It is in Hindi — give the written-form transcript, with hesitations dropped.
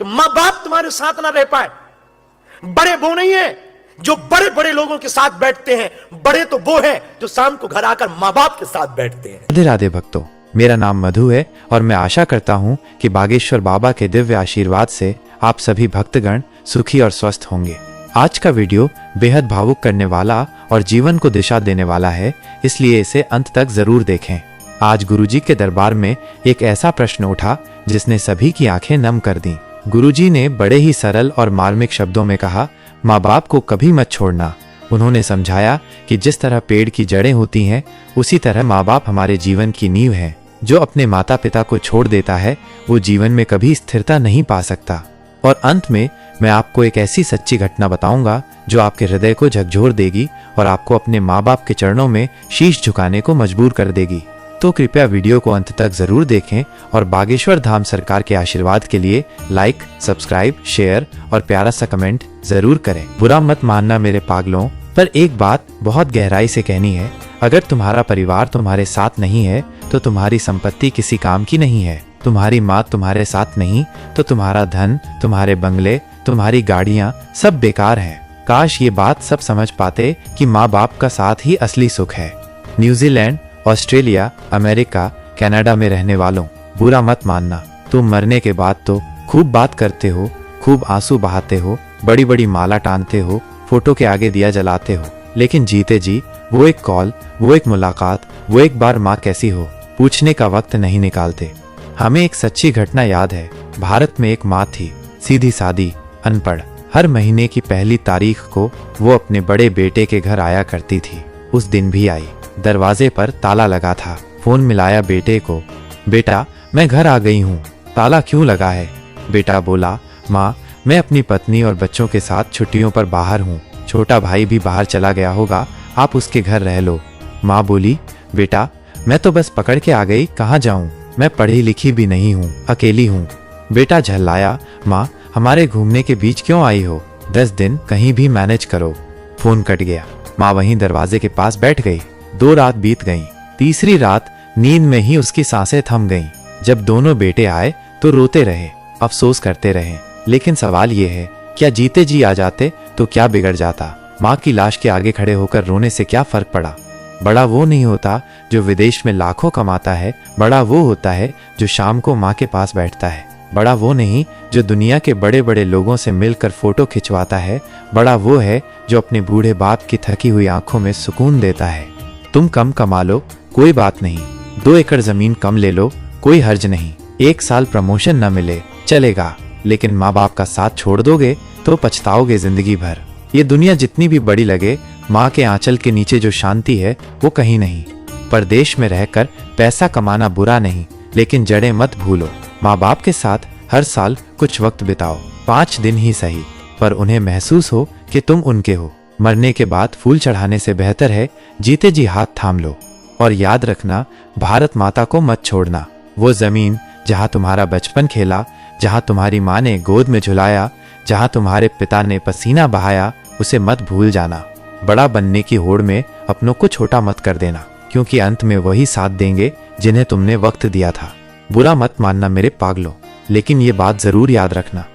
कि मां बाप तुम्हारे साथ ना रह पाए। बड़े वो नहीं है जो बड़े बड़े लोगों के साथ बैठते हैं, बड़े तो वो हैं जो शाम को घर आकर मां बाप के साथ बैठते हैं। राधे राधे भक्तों, मेरा नाम मधु है और मैं आशा करता हूँ कि बागेश्वर बाबा के दिव्य आशीर्वाद से आप सभी भक्तगण सुखी और स्वस्थ होंगे। आज का वीडियो बेहद भावुक करने वाला और जीवन को दिशा देने वाला है, इसलिए इसे अंत तक जरूर देखें। आज गुरुजी के दरबार में एक ऐसा प्रश्न उठा जिसने सभी की आंखें नम कर दी। गुरुजी ने बड़े ही सरल और मार्मिक शब्दों में कहा, माँ बाप को कभी मत छोड़ना। उन्होंने समझाया कि जिस तरह पेड़ की जड़ें होती हैं, उसी तरह माँ बाप हमारे जीवन की नींव है। जो अपने माता पिता को छोड़ देता है वो जीवन में कभी स्थिरता नहीं पा सकता। और अंत में मैं आपको एक ऐसी सच्ची घटना बताऊंगा जो आपके हृदय को झकझोर देगी और आपको अपने माँ बाप के चरणों में शीश झुकाने को मजबूर कर देगी। तो कृपया वीडियो को अंत तक जरूर देखें और बागेश्वर धाम सरकार के आशीर्वाद के लिए लाइक, सब्सक्राइब, शेयर और प्यारा सा कमेंट जरूर करें। बुरा मत मानना मेरे पागलों, पर एक बात बहुत गहराई से कहनी है। अगर तुम्हारा परिवार तुम्हारे साथ नहीं है तो तुम्हारी संपत्ति किसी काम की नहीं है। तुम्हारी माँ तुम्हारे साथ नहीं तो तुम्हारा धन, तुम्हारे बंगले, तुम्हारी गाड़ियाँ सब बेकार हैं। काश ये बात सब समझ पाते कि माँ बाप का साथ ही असली सुख है। न्यूजीलैंड, ऑस्ट्रेलिया, अमेरिका, कनाडा में रहने वालों, बुरा मत मानना। तुम मरने के बाद तो खूब बात करते हो, खूब आंसू बहाते हो, बड़ी बड़ी माला टानते हो, फोटो के आगे दिया जलाते हो, लेकिन जीते जी वो एक कॉल, वो एक मुलाकात, वो एक बार माँ कैसी हो पूछने का वक्त नहीं निकालते। हमें एक सच्ची घटना याद है। भारत में एक माँ थी, सीधी सादी, अनपढ़। हर महीने की पहली तारीख को वो अपने बड़े बेटे के घर आया करती थी। उस दिन भी आई। दरवाजे पर ताला लगा था। फोन मिलाया बेटे को, बेटा मैं घर आ गई हूँ, ताला क्यों लगा है? बेटा बोला, माँ मैं अपनी पत्नी और बच्चों के साथ छुट्टियों पर बाहर हूँ, छोटा भाई भी बाहर चला गया होगा, आप उसके घर रह लो। माँ बोली, बेटा मैं तो बस पकड़ के आ गई, कहाँ जाऊँ, मैं पढ़ी लिखी भी नहीं हूँ, अकेली हूँ। बेटा झल्लाया, माँ हमारे घूमने के बीच क्यों आई हो, 10 दिन कहीं भी मैनेज करो। फोन कट गया। माँ वहीं दरवाजे के पास बैठ गई। 2 रात बीत गईं। तीसरी रात नींद में ही उसकी सांसें थम गईं। जब दोनों बेटे आए तो रोते रहे, अफसोस करते रहे, लेकिन सवाल ये है, क्या जीते जी आ जाते तो क्या बिगड़ जाता? माँ की लाश के आगे खड़े होकर रोने से क्या फर्क पड़ा? बड़ा वो नहीं होता जो विदेश में लाखों कमाता है, बड़ा वो होता है जो शाम को माँ के पास बैठता है। बड़ा वो नहीं जो दुनिया के बड़े बड़े लोगों से मिलकर फोटो खिंचवाता है, बड़ा वो है जो अपने बूढ़े बाप की थकी हुई आंखों में सुकून देता है। तुम कम कमा लो, कोई बात नहीं, 2 एकड़ जमीन कम ले लो, कोई हर्ज नहीं, 1 साल प्रमोशन न मिले चलेगा, लेकिन माँ बाप का साथ छोड़ दोगे तो पछताओगे जिंदगी भर। ये दुनिया जितनी भी बड़ी लगे, माँ के आंचल के नीचे जो शांति है वो कहीं नहीं। परदेश में रहकर पैसा कमाना बुरा नहीं, लेकिन जड़ें मत भूलो। माँ बाप के साथ हर साल कुछ वक्त बिताओ, 5 दिन ही सही, पर उन्हें महसूस हो कि तुम उनके हो। मरने के बाद फूल चढ़ाने से बेहतर है जीते जी हाथ थाम लो। और याद रखना, भारत माता को मत छोड़ना। वो जमीन जहाँ तुम्हारा बचपन खेला, जहाँ तुम्हारी माँ ने गोद में झुलाया, जहाँ तुम्हारे पिता ने पसीना बहाया, उसे मत भूल जाना। बड़ा बनने की होड़ में अपनों को छोटा मत कर देना, क्योंकि अंत में वही साथ देंगे जिन्हें तुमने वक्त दिया था। बुरा मत मानना मेरे पागलों, लेकिन ये बात जरूर याद रखना,